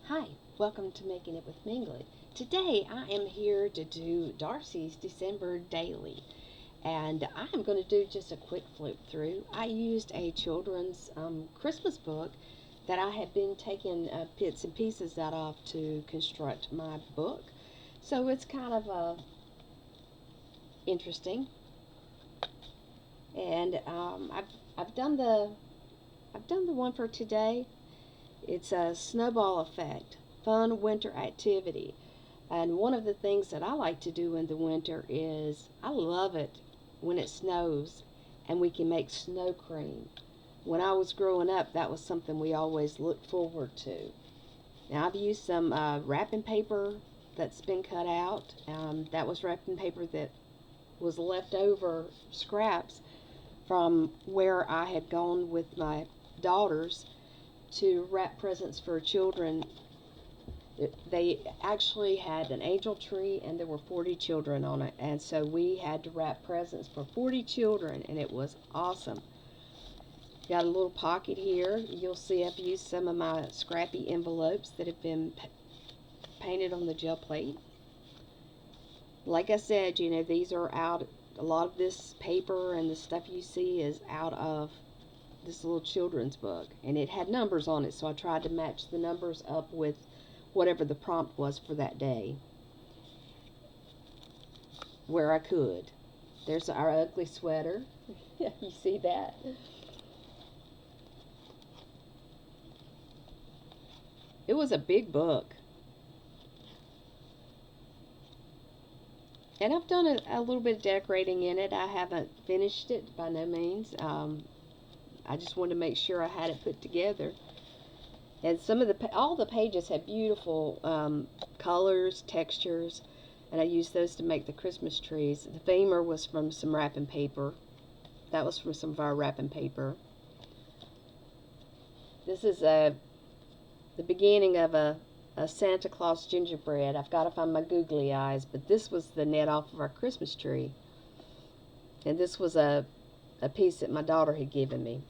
Hi, welcome to Making It with Minglet. Today I am here to do Darcy's December Daily, and I am going to do just a quick flip through. I used a children's Christmas book that I had been taking bits and pieces out of to construct my book, so it's kind of interesting. And I've done the one for today. It's a snowball effect, fun winter activity. And one of the things that I like to do in the winter is I love it when it snows and we can make snow cream. When I was growing up, that was something we always looked forward to. Now, I've used some wrapping paper that's been cut out. That was wrapping paper that was leftover scraps from where I had gone with my daughters to wrap presents for children. They actually had an angel tree and there were 40 children on it, and so we had to wrap presents for 40 children, and it was awesome. Got a little pocket here. You'll see I've used some of my scrappy envelopes that have been painted on the gel plate. Like I said, these are out, a lot of this paper and the stuff you see is out of this little children's book, and it had numbers on it, so I tried to match the numbers up with whatever the prompt was for that day where I could. There's our ugly sweater. You see that? It was a big book. And I've done a little bit of decorating in it. I haven't finished it by no means. I just wanted to make sure I had it put together. And some of all the pages had beautiful colors, textures, and I used those to make the Christmas trees. The femur was from some wrapping paper. That was from some of our wrapping paper. This is the beginning of a Santa Claus gingerbread. I've got to find my googly eyes, but this was the net off of our Christmas tree. And this was a piece that my daughter had given me.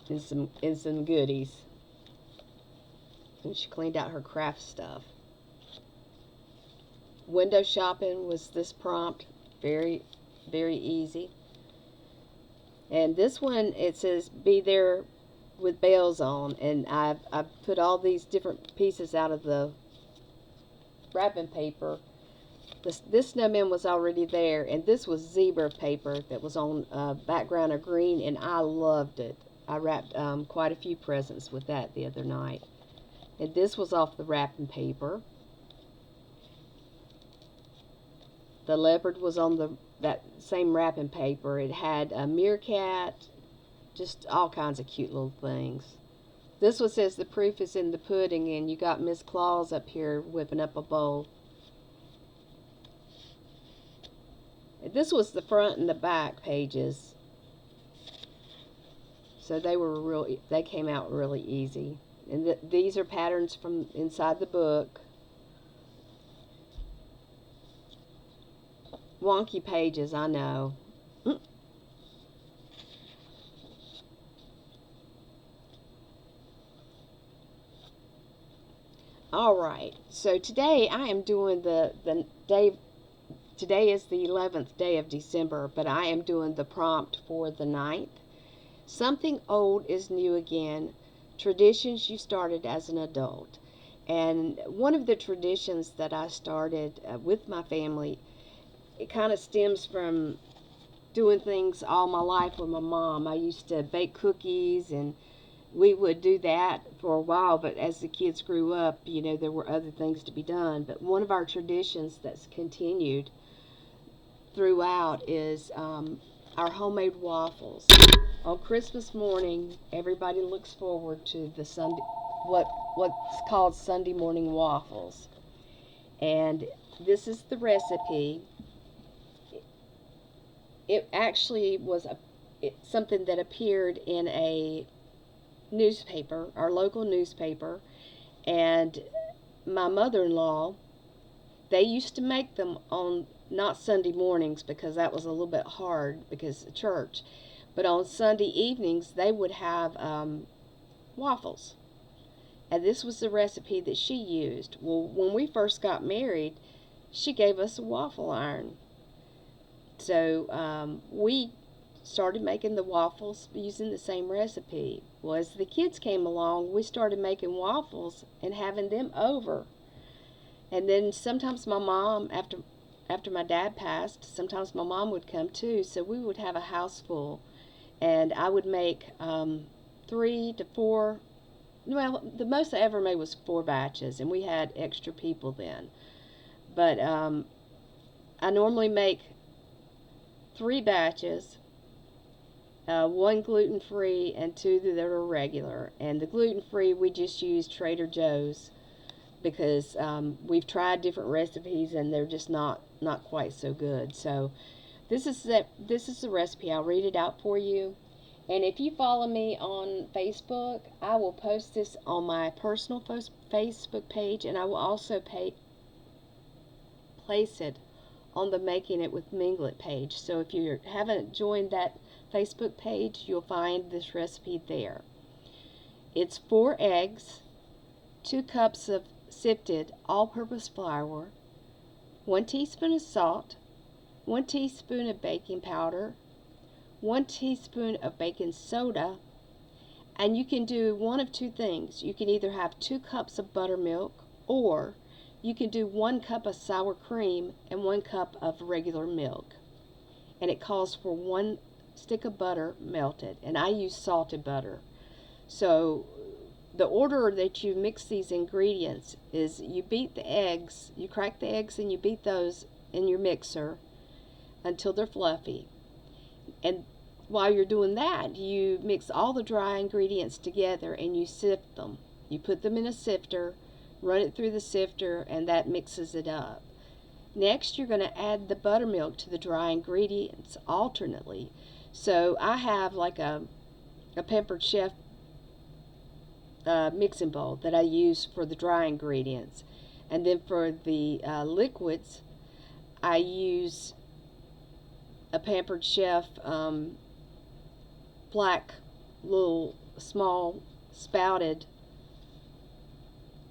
And some goodies. And she cleaned out her craft stuff. Window shopping was this prompt. Very, very easy. And this one, it says, be there with bells on. And I've put all these different pieces out of the wrapping paper. This snowman was already there, and this was zebra paper that was on a background of green, and I loved it. I wrapped quite a few presents with that the other night. And this was off the wrapping paper. The leopard was on that same wrapping paper. It had a meerkat, just all kinds of cute little things. This one says the proof is in the pudding, and you got Miss Claus up here whipping up a bowl. This was the front and the back pages, so they came out really easy. And these are patterns from inside the book. Wonky pages, I know. Alright, so today I am doing the day. Today is the 11th day of December, but I am doing the prompt for the 9th. Something old is new again. Traditions you started as an adult. And one of the traditions that I started with my family, it kind of stems from doing things all my life with my mom. I used to bake cookies, and we would do that for a while, but as the kids grew up, there were other things to be done. But one of our traditions that's continued throughout is our homemade waffles. On Christmas morning, everybody looks forward to the what's called Sunday morning waffles. And this is the recipe. It actually was something that appeared in a newspaper, our local newspaper, and my mother-in-law, they used to make them on not Sunday mornings because that was a little bit hard because of church, but on Sunday evenings they would have waffles. and this was the recipe that she used. Well, when we first got married, she gave us a waffle iron. So we started making the waffles using the same recipe. Well, as the kids came along, we started making waffles and having them over. And then sometimes my mom, after my dad passed, sometimes my mom would come too. So we would have a house full, and I would make 3 to 4. Well, the most I ever made was 4 batches, and we had extra people then. But I normally make 3 batches, 1 gluten-free and 2 that are regular. And the gluten-free, we just use Trader Joe's because we've tried different recipes and they're just not quite so good. So this is the recipe. I'll read it out for you. And if you follow me on Facebook, I will post this on my personal Facebook page, and I will also place it on the Making It with Minglet page. So if you haven't joined that Facebook page, you'll find this recipe there. It's 4 eggs, 2 cups of sifted all-purpose flour, 1 teaspoon of salt, 1 teaspoon of baking powder, 1 teaspoon of baking soda, and you can do one of 2 things. You can either have 2 cups of buttermilk, or you can do 1 cup of sour cream and 1 cup of regular milk. And it calls for 1 stick of butter melted, and I use salted butter. So the order that you mix these ingredients is you beat the eggs, you crack the eggs and you beat those in your mixer until they're fluffy. And while you're doing that, you mix all the dry ingredients together and you sift them. You put them in a sifter, run it through the sifter, and that mixes it up. Next, you're going to add the buttermilk to the dry ingredients alternately. So I have like a Pampered Chef mixing bowl that I use for the dry ingredients. And then for the liquids, I use a Pampered Chef black little small spouted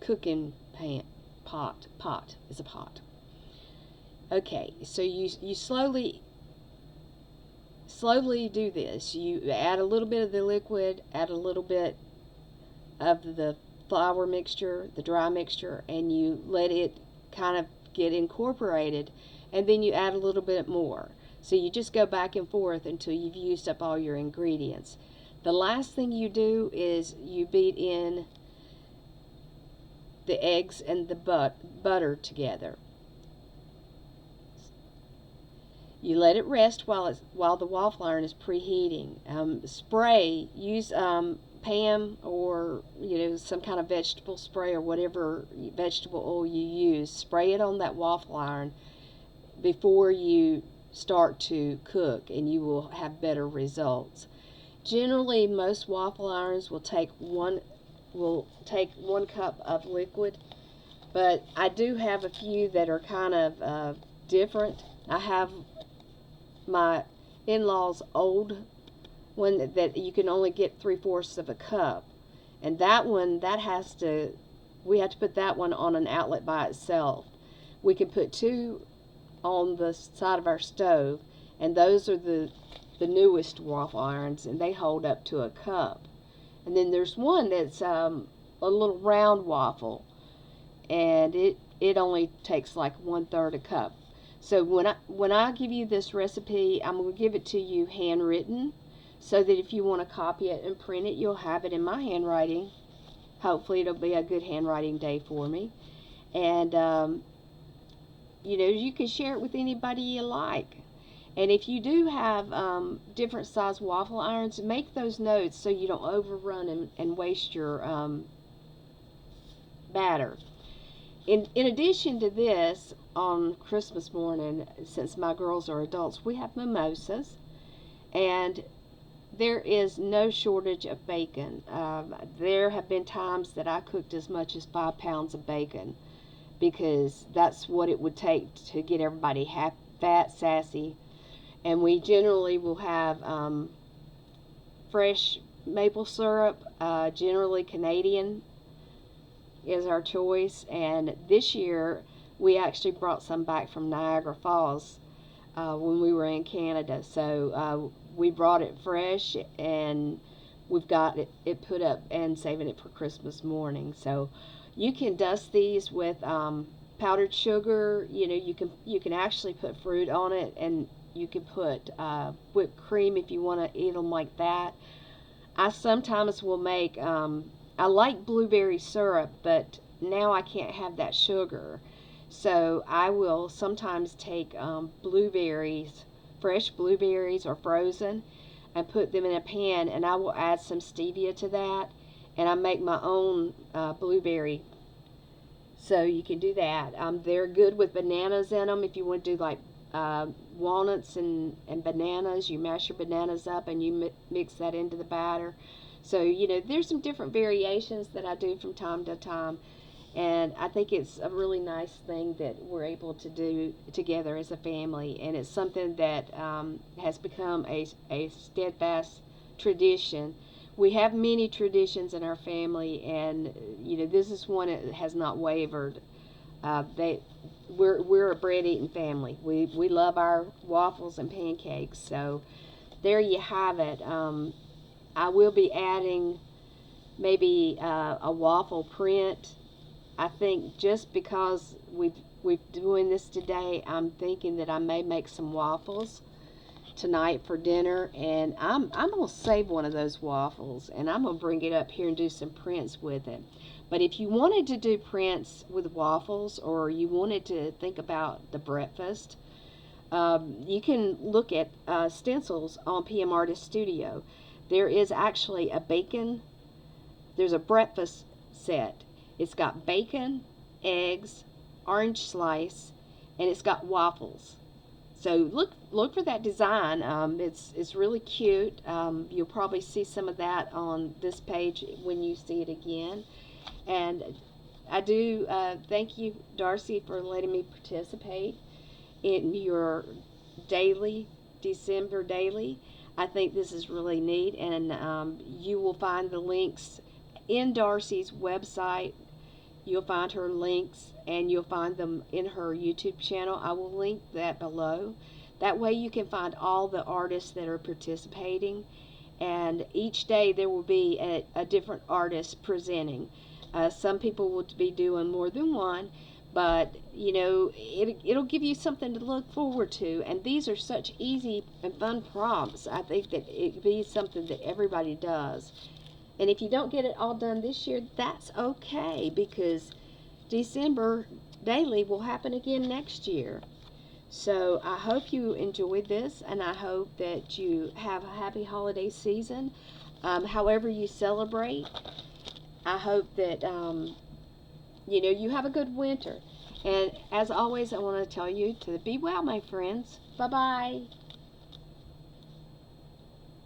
cooking pot. Okay, so you slowly do this. You add a little bit of the liquid, add a little bit of the flour mixture, the dry mixture, and you let it kind of get incorporated, and then you add a little bit more. So you just go back and forth until you've used up all your ingredients. The last thing you do is you beat in the eggs and the butter together. You let it rest while the waffle iron is preheating. Use Pam or some kind of vegetable spray or whatever vegetable oil you use. Spray it on that waffle iron before you start to cook, and you will have better results. Generally, most waffle irons will take 1 cup of liquid, but I do have a few that are kind of different. I have my in-laws' old one that you can only get 3/4 of a cup, and that one we have to put that one on an outlet by itself. We can put 2 on the side of our stove, and those are the newest waffle irons, and they hold up to a cup. And then there's one that's a little round waffle, and it only takes like 1/3 a cup. So when I give you this recipe, I'm going to give it to you handwritten, so that if you want to copy it and print it, you'll have it in my handwriting. Hopefully it'll be a good handwriting day for me. And you can share it with anybody you like. And if you do have different size waffle irons, make those notes so you don't overrun and waste your batter. In addition to this, on Christmas morning, since my girls are adults, we have mimosas, and there is no shortage of bacon. There have been times that I cooked as much as 5 pounds of bacon, because that's what it would take to get everybody fat, sassy. And we generally will have fresh maple syrup, generally Canadian is our choice. And this year we actually brought some back from Niagara Falls when we were in Canada. So we brought it fresh, and we've got it put up and saving it for Christmas morning. So you can dust these with powdered sugar. You know, you can actually put fruit on it, and you can put whipped cream if you want to eat them like that. I sometimes will make I like blueberry syrup, but now I can't have that sugar. So I will sometimes take blueberries, fresh blueberries or frozen, and put them in a pan, and I will add some stevia to that, and I make my own blueberry. So you can do that. They're good with bananas in them. If you want to do like walnuts and bananas, you mash your bananas up and you mix that into the batter. So, you know, there's some different variations that I do from time to time. And I think it's a really nice thing that we're able to do together as a family. And it's something that has become a steadfast tradition. We have many traditions in our family, and you know, this is one that has not wavered. They we're a bread eating family. We love our waffles and pancakes. So there you have it. I will be adding maybe a waffle print. I think just because we're doing this today, I'm thinking that I may make some waffles tonight for dinner, and I'm gonna save one of those waffles, and I'm gonna bring it up here and do some prints with it. But if you wanted to do prints with waffles, or you wanted to think about the breakfast, you can look at stencils on PM Artist Studio. There is actually a bacon. There's a breakfast set. It's got bacon, eggs, orange slice, and it's got waffles. So look for that design. It's really cute. You'll probably see some of that on this page when you see it again. And I do thank you, Darcy, for letting me participate in your daily December daily. I think this is really neat, and you will find the links in Darcy's website. You'll find her links, and you'll find them in her YouTube channel. I will link that below. That way you can find all the artists that are participating, and each day there will be a different artist presenting. Some people will be doing more than one, but you know, it'll give you something to look forward to. And these are such easy and fun prompts. I think that it be something that everybody does. And if you don't get it all done this year, that's okay, because December daily will happen again next year. So I hope you enjoyed this, and I hope that you have a happy holiday season. However you celebrate, I hope that you know, you have a good winter. And as always, I want to tell you to be well, my friends. Bye bye.